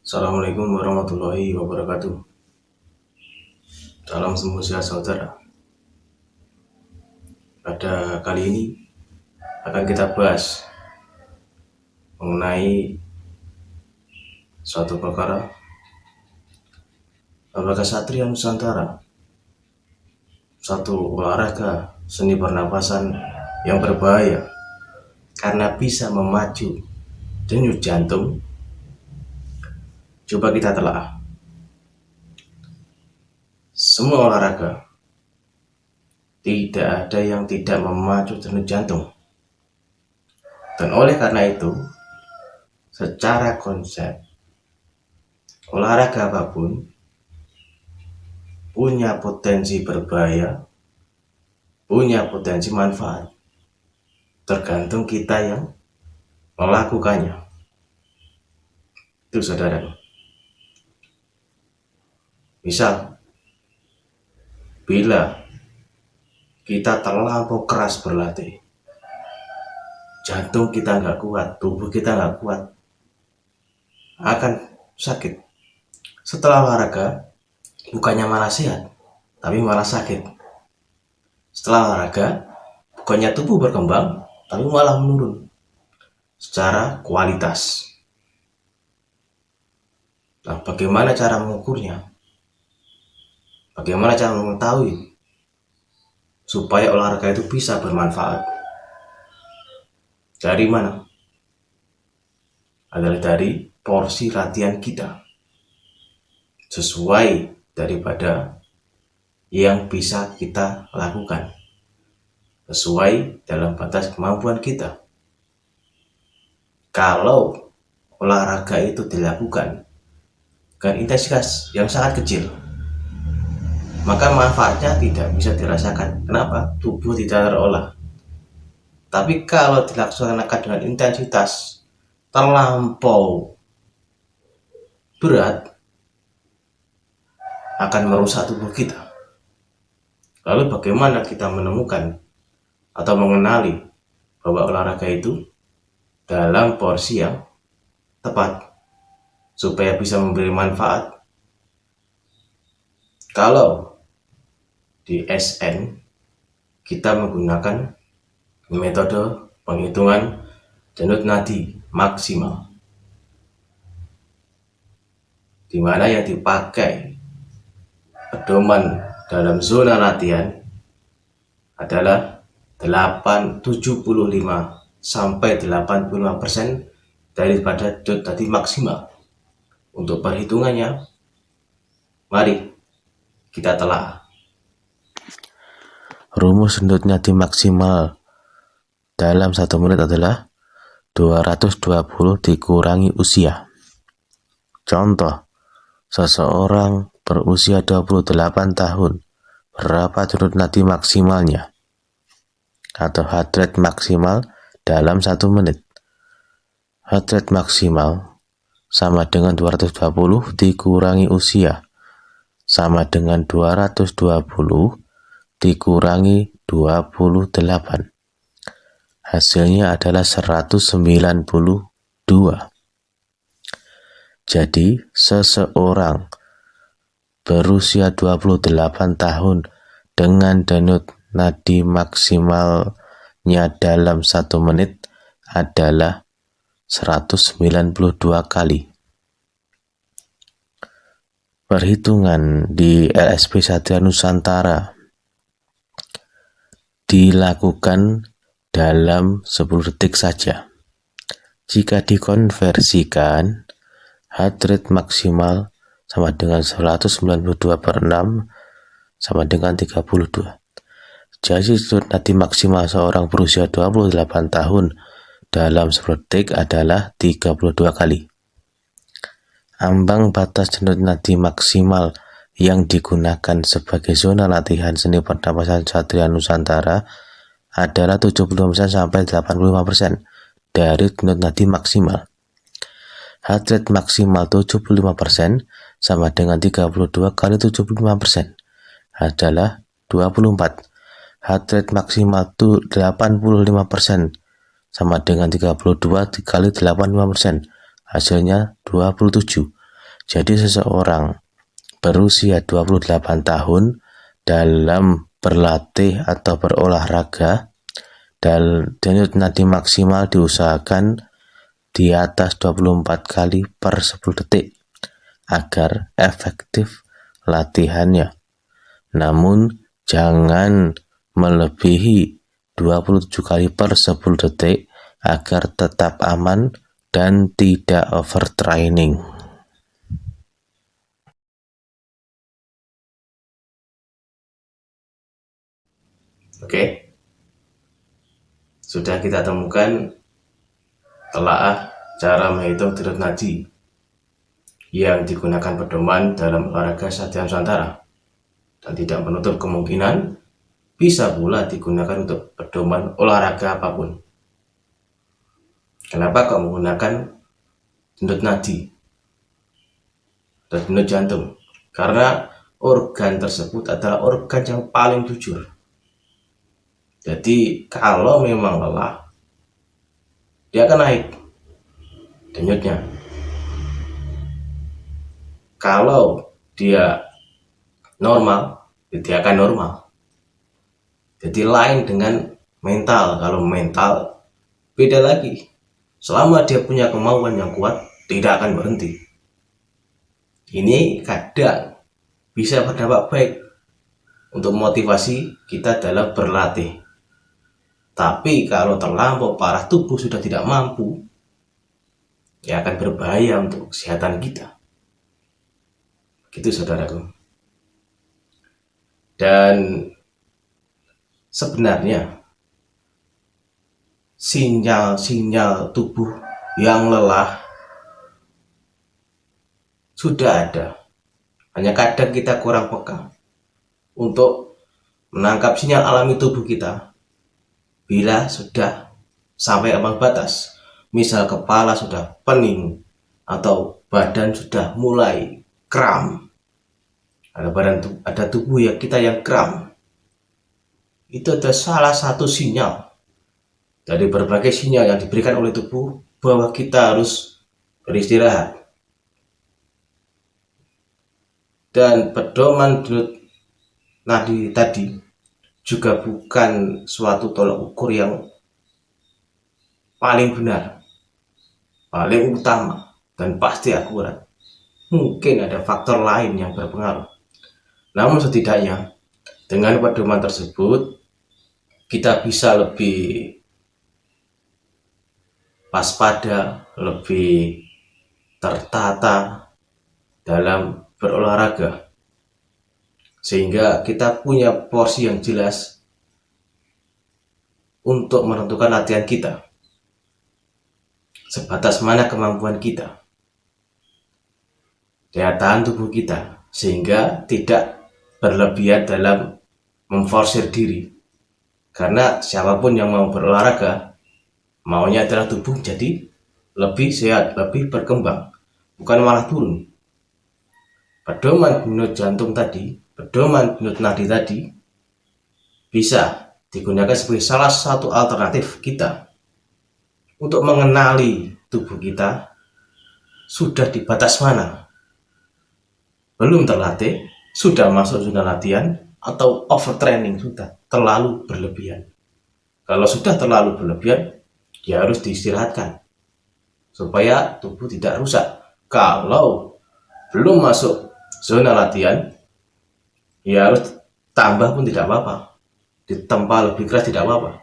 Assalamualaikum warahmatullahi wabarakatuh. Salam semuanya saudara. Pada kali ini akan kita bahas mengenai suatu perkara olahraga Satria Nusantara, satu olahraga seni pernapasan yang berbahaya karena bisa memacu denyut jantung. Coba kita telah semua olahraga, tidak ada yang tidak memacu denyut jantung. Dan oleh karena itu, secara konsep, olahraga apapun punya potensi berbahaya, punya potensi manfaat, tergantung kita yang melakukannya. Itu saudara. Misal, bila kita terlampau keras berlatih, jantung kita nggak kuat, tubuh kita nggak kuat, akan sakit. Setelah olahraga, bukannya malah sehat, tapi malah sakit. Setelah olahraga, bukannya tubuh berkembang, tapi malah menurun secara kualitas. Nah, bagaimana cara mengukurnya? Bagaimana cara mengetahui supaya olahraga itu bisa bermanfaat? Dari mana? Adalah dari porsi latihan kita, sesuai daripada yang bisa kita lakukan, sesuai dalam batas kemampuan kita. Kalau olahraga itu dilakukan dengan intensitas yang sangat kecil, maka manfaatnya tidak bisa dirasakan. Kenapa? Tubuh tidak terolah. Tapi kalau dilaksanakan dengan intensitas terlampau berat, akan merusak tubuh kita. Lalu bagaimana kita menemukan atau mengenali bahwa olahraga itu dalam porsi yang tepat supaya bisa memberi manfaat? Kalau di SN kita menggunakan metode penghitungan denyut nadi maksimal, di mana yang dipakai pedoman dalam zona latihan adalah 75 sampai 85% daripada denyut nadi maksimal. Untuk perhitungannya, mari kita telah. Rumus denyut nadi maksimal dalam 1 menit adalah 220 dikurangi usia. Contoh, seseorang berusia 28 tahun, berapa denyut nadi maksimalnya? Atau heart rate maksimal dalam 1 menit. Heart rate maksimal sama dengan 220 dikurangi usia, sama dengan 220 dikurangi 28. Hasilnya adalah 192. Jadi, seseorang berusia 28 tahun dengan denyut nadi maksimalnya dalam 1 menit adalah 192 kali. Perhitungan di LSP Satria Nusantara dilakukan dalam 10 detik saja. Jika dikonversikan, heart rate maksimal sama dengan 192/6 sama dengan 32. Jadi denyut nadi maksimal seorang berusia 28 tahun dalam 10 detik adalah 32 kali. Ambang batas denyut nadi maksimal yang digunakan sebagai zona latihan seni pernapasan Satria Nusantara adalah 75% sampai 85% dari denyut nadi maksimal. Heart rate maksimal 75% sama dengan 32 kali 75% adalah 24. heart rate maksimal 85%, sama dengan 32 dikali 85%, hasilnya 27. Jadi seseorang berusia 28 tahun dalam berlatih atau berolahraga dan denyut nadi maksimal diusahakan di atas 24 kali per 10 detik agar efektif latihannya. Namun jangan melebihi 27 kali per 10 detik agar tetap aman dan tidak overtraining. Oke, sudah kita temukan telaah cara menghitung denyut nadi yang digunakan pedoman dalam olahraga Satya Nusantara, dan tidak menutup kemungkinan bisa pula digunakan untuk pedoman olahraga apapun. Kenapa kok menggunakan denyut nadi dan denyut jantung? Karena organ tersebut adalah organ yang paling jujur. Jadi kalau memang lelah, dia akan naik denyutnya. Kalau dia normal, dia akan normal. Jadi lain dengan mental. Kalau mental beda lagi. Selama dia punya kemauan yang kuat, tidak akan berhenti. Ini kadang bisa berdampak baik untuk motivasi kita dalam berlatih. Tapi kalau terlampau parah, tubuh sudah tidak mampu, ya akan berbahaya untuk kesehatan kita. Gitu saudaraku. Dan sebenarnya sinyal-sinyal tubuh yang lelah sudah ada. Hanya kadang kita kurang peka untuk menangkap sinyal alami tubuh kita bila sudah sampai ambang batas. Misal kepala sudah pening atau badan sudah mulai kram. Ada tubuh yang kita yang kram. Itu adalah salah satu sinyal dari berbagai sinyal yang diberikan oleh tubuh bahwa kita harus beristirahat. Dan pedoman denyut nadi tadi juga bukan suatu tolak ukur yang paling benar, paling utama, dan pasti akurat. Mungkin ada faktor lain yang berpengaruh. Namun setidaknya dengan pedoman tersebut kita bisa lebih waspada, lebih tertata dalam berolahraga, sehingga kita punya porsi yang jelas untuk menentukan latihan kita, sebatas mana kemampuan kita, daya tahan tubuh kita, sehingga tidak berlebihan dalam memforsir diri. Karena siapapun yang mau berolahraga, maunya adalah tubuh jadi lebih sehat, lebih berkembang, bukan malah turun. Pedoman denyut jantung tadi, pedoman denyut nadi tadi bisa digunakan sebagai salah satu alternatif kita untuk mengenali tubuh kita sudah di batas mana, belum terlatih, sudah masuk zona latihan, atau overtraining, sudah terlalu berlebihan. Kalau sudah terlalu berlebihan, ya harus diistirahatkan supaya tubuh tidak rusak. Kalau belum masuk zona latihan, ya harus tambah pun tidak apa-apa, ditempa lebih keras tidak apa-apa,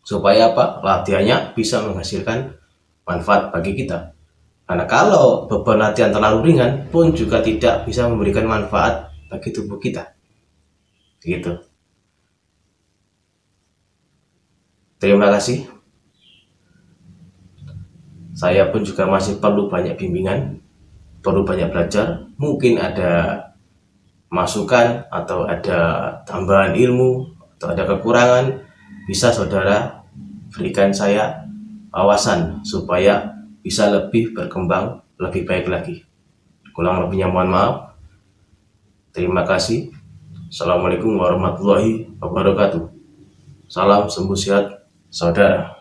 supaya apa? Latihannya bisa menghasilkan manfaat bagi kita. Karena kalau beban latihan terlalu ringan pun juga tidak bisa memberikan manfaat bagi tubuh kita. Gitu. Terima kasih. Saya pun juga masih perlu banyak bimbingan, perlu banyak belajar. Mungkin ada masukan atau ada tambahan ilmu atau ada kekurangan, bisa saudara berikan saya wawasan supaya bisa lebih berkembang lebih baik lagi. Kurang lebihnya mohon maaf. Terima kasih. Assalamualaikum warahmatullahi wabarakatuh. Salam sembuh sehat, saudara.